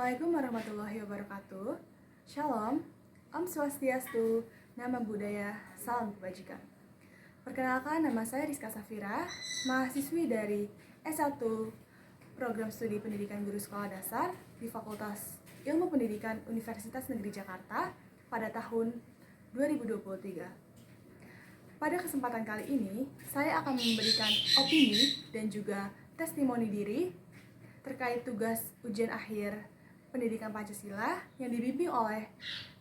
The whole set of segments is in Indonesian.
Assalamualaikum warahmatullahi wabarakatuh. Shalom, Om Swastiastu, Nama Budaya, Salam Kebajikan. Perkenalkan, nama saya Rizka Safira, mahasiswi dari S1 Program Studi Pendidikan Guru Sekolah Dasar di Fakultas Ilmu Pendidikan Universitas Negeri Jakarta pada tahun 2023. Pada kesempatan kali ini, saya akan memberikan opini dan juga testimoni diri terkait tugas ujian akhir pendidikan Pancasila yang dibimbing oleh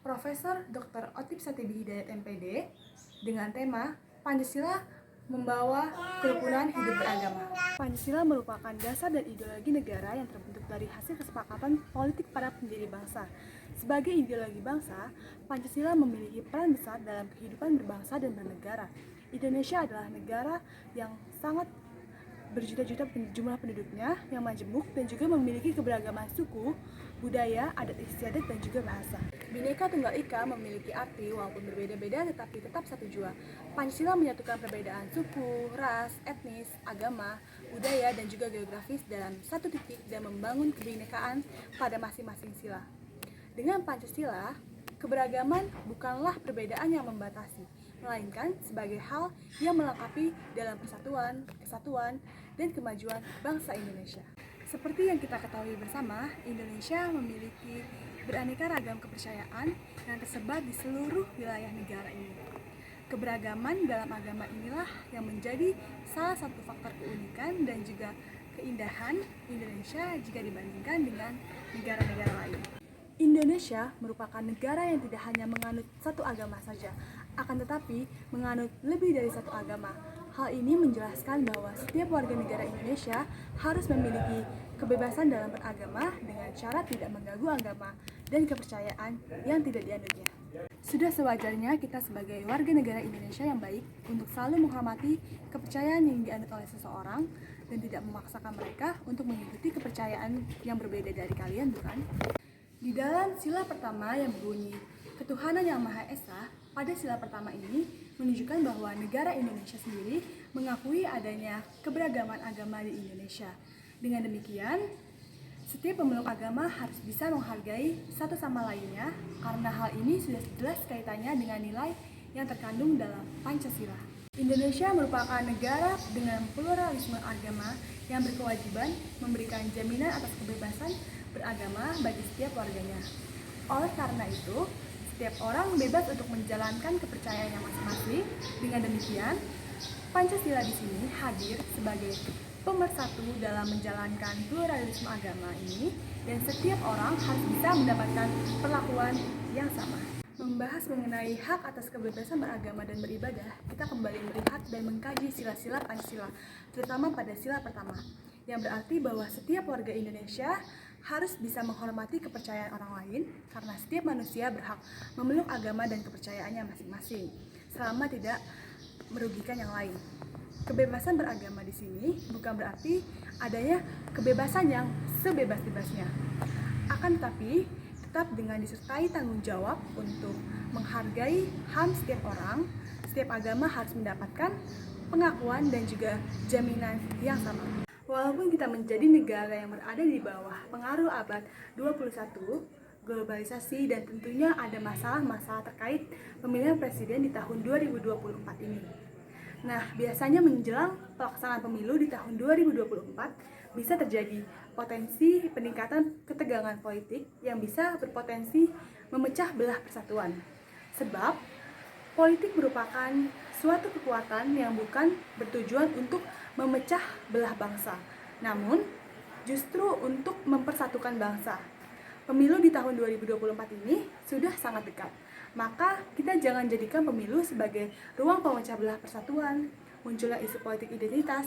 Profesor Dr. Otip Satibi Hidayat MPD dengan tema Pancasila Membawa Kerukunan Hidup Beragama. Pancasila merupakan dasar dan ideologi negara yang terbentuk dari hasil kesepakatan politik para pendiri bangsa. Sebagai ideologi bangsa, Pancasila memiliki peran besar dalam kehidupan berbangsa dan bernegara. Indonesia adalah negara yang sangat berjuta-juta jumlah penduduknya yang majemuk dan juga memiliki keberagaman suku, budaya, adat istiadat, dan juga bahasa. Bhinneka Tunggal Ika memiliki arti walaupun berbeda-beda tetapi tetap satu jua. Pancasila menyatukan perbedaan suku, ras, etnis, agama, budaya, dan juga geografis dalam satu titik dan membangun kebinekaan pada masing-masing sila. Dengan Pancasila, keberagaman bukanlah perbedaan yang membatasi, melainkan sebagai hal yang melengkapi dalam persatuan, kesatuan, dan kemajuan bangsa Indonesia. Seperti yang kita ketahui bersama, Indonesia memiliki beraneka ragam kepercayaan yang tersebar di seluruh wilayah negara ini. Keberagaman dalam agama inilah yang menjadi salah satu faktor keunikan dan juga keindahan Indonesia jika dibandingkan dengan negara-negara lain. Indonesia merupakan negara yang tidak hanya menganut satu agama saja, akan tetapi menganut lebih dari satu agama. Hal ini menjelaskan bahwa setiap warga negara Indonesia harus memiliki kebebasan dalam beragama dengan cara tidak mengganggu agama dan kepercayaan yang tidak dianutnya. Sudah sewajarnya kita sebagai warga negara Indonesia yang baik untuk selalu menghormati kepercayaan yang dianut oleh seseorang dan tidak memaksakan mereka untuk mengikuti kepercayaan yang berbeda dari kalian, bukan? Di dalam sila pertama yang berbunyi Ketuhanan Yang Maha Esa, pada sila pertama ini menunjukkan bahwa negara Indonesia sendiri mengakui adanya keberagaman agama di Indonesia. Dengan demikian, setiap pemeluk agama harus bisa menghargai satu sama lainnya karena hal ini sudah jelas kaitannya dengan nilai yang terkandung dalam Pancasila. Indonesia merupakan negara dengan pluralisme agama yang berkewajiban memberikan jaminan atas kebebasan beragama bagi setiap warganya. Oleh karena itu, setiap orang bebas untuk menjalankan kepercayaannya masing-masing. Dengan demikian, Pancasila di sini hadir sebagai pemersatu dalam menjalankan pluralisme agama ini dan setiap orang harus bisa mendapatkan perlakuan yang sama. Membahas mengenai hak atas kebebasan beragama dan beribadah, kita kembali melihat dan mengkaji sila-sila Pancasila, terutama pada sila pertama, yang berarti bahwa setiap warga Indonesia harus bisa menghormati kepercayaan orang lain karena setiap manusia berhak memeluk agama dan kepercayaannya masing-masing selama tidak merugikan yang lain. Kebebasan beragama di sini bukan berarti adanya kebebasan yang sebebas-bebasnya. Akan tetapi tetap dengan disertai tanggung jawab untuk menghargai HAM setiap orang, setiap agama harus mendapatkan pengakuan dan juga jaminan yang sama. Walaupun kita menjadi negara yang berada di bawah pengaruh abad 21, globalisasi, dan tentunya ada masalah-masalah terkait pemilihan presiden di tahun 2024 ini. Nah, biasanya menjelang pelaksanaan pemilu di tahun 2024 bisa terjadi potensi peningkatan ketegangan politik yang bisa berpotensi memecah belah persatuan. Sebab politik merupakan suatu kekuatan yang bukan bertujuan untuk memecah belah bangsa, namun justru untuk mempersatukan bangsa. Pemilu di tahun 2024 ini sudah sangat dekat, maka kita jangan jadikan pemilu sebagai ruang pemecah belah persatuan, munculnya isu politik identitas,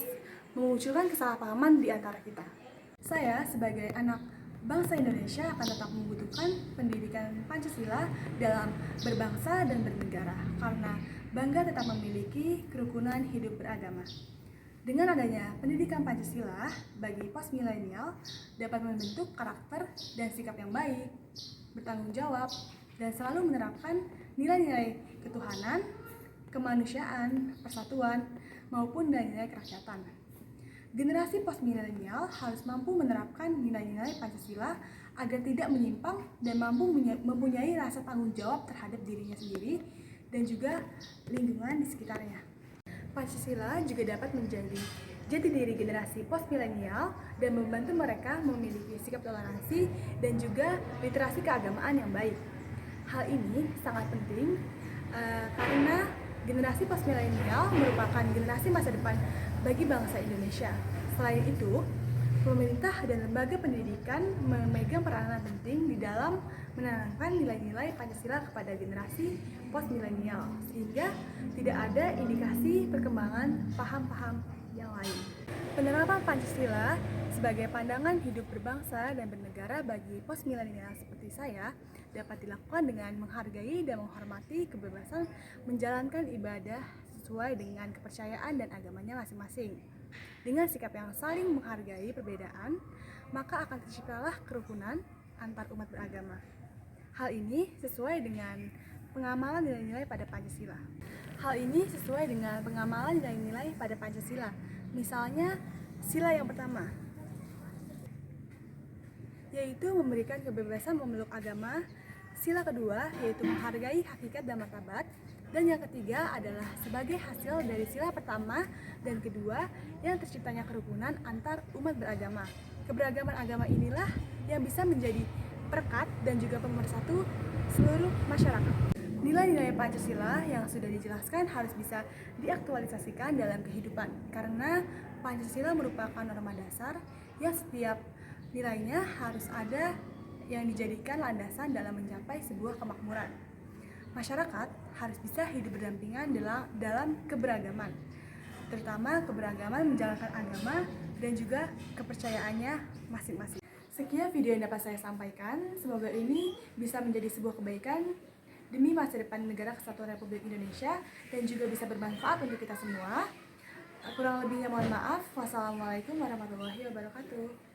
memunculkan kesalahpahaman di antara kita. Saya sebagai anak bangsa Indonesia akan tetap membutuhkan pendidikan Pancasila dalam berbangsa dan bernegara karena bangga tetap memiliki kerukunan hidup beragama. Dengan adanya pendidikan Pancasila bagi postmilenial dapat membentuk karakter dan sikap yang baik, bertanggung jawab, dan selalu menerapkan nilai-nilai ketuhanan, kemanusiaan, persatuan, maupun nilai-nilai kerakyatan. Generasi postmilenial harus mampu menerapkan nilai-nilai Pancasila agar tidak menyimpang dan mampu mempunyai rasa tanggung jawab terhadap dirinya sendiri dan juga lingkungan di sekitarnya. Pancasila juga dapat menjadi jati diri generasi post-milenial dan membantu mereka memiliki sikap toleransi dan juga literasi keagamaan yang baik. Hal ini sangat penting karena generasi post-milenial merupakan generasi masa depan bagi bangsa Indonesia. Selain itu, pemerintah dan lembaga pendidikan memegang peranan penting di dalam menanamkan nilai-nilai Pancasila kepada generasi post-milenial, sehingga tidak ada indikasi perkembangan paham-paham yang lain. Penerapan Pancasila sebagai pandangan hidup berbangsa dan bernegara bagi post-milenial seperti saya dapat dilakukan dengan menghargai dan menghormati kebebasan menjalankan ibadah sesuai dengan kepercayaan dan agamanya masing-masing. Dengan sikap yang saling menghargai perbedaan, maka akan terciptalah kerukunan antar umat beragama. Hal ini sesuai dengan pengamalan nilai-nilai pada Pancasila. Misalnya, sila yang pertama, yaitu memberikan kebebasan memeluk agama. Sila kedua, yaitu menghargai hakikat dan martabat. Dan yang ketiga adalah sebagai hasil dari sila pertama dan kedua yang terciptanya kerukunan antar umat beragama. Keberagaman agama inilah yang bisa menjadi perekat dan juga pemersatu seluruh masyarakat. Nilai-nilai Pancasila yang sudah dijelaskan harus bisa diaktualisasikan dalam kehidupan karena Pancasila merupakan norma dasar yang setiap nilainya harus ada yang dijadikan landasan dalam mencapai sebuah kemakmuran. Masyarakat harus bisa hidup berdampingan dalam keberagaman, terutama keberagaman menjalankan agama dan juga kepercayaannya masing-masing. Sekian video yang dapat saya sampaikan, semoga ini bisa menjadi sebuah kebaikan demi masa depan negara Kesatuan Republik Indonesia dan juga bisa bermanfaat untuk kita semua. Kurang lebihnya mohon maaf. Wassalamualaikum warahmatullahi wabarakatuh.